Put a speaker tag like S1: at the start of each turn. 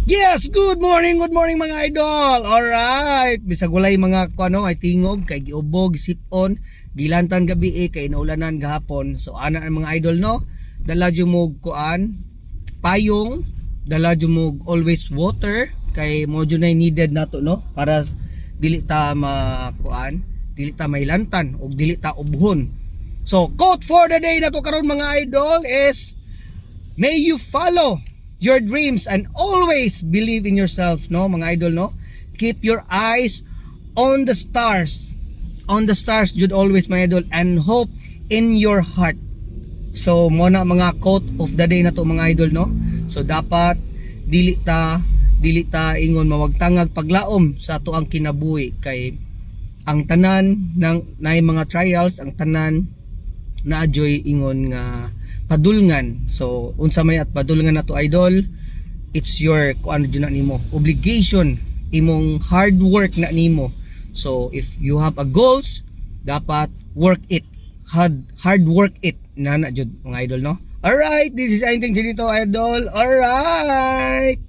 S1: Yes, good morning mga idol. Alright, bisag walay mga kuano ay tingog kay giubog, sipon, gilantan gabi kay naulanan gahapon. So ana ang mga idol no, dala jud mo kuan, payong, dala jud mo always water kay mo jud na needed nato no para dili ta makuan, dili ta mailantan ug dili ta ubhon. So quote for the day nato karon mga idol is, may you follow your dreams and always believe in yourself, no mga idol no. Keep your eyes on the stars, jud always mga idol, and hope in your heart. So mo na mga quote of the day na to mga idol no. So dapat dili ta ingon mawagtangag paglaom sa ato ang kinabuhi kay ang tanan ng nay mga trials, ang tanan na joy ingon nga padulngan. So unsa may at padulngan nato idol, it's your kuan jud na nimo, obligation, imong hard work na nimo. So if you have a goals, dapat work it, hard work it na jud mga idol no. Alright, this is Ainteng Chinito idol. Alright.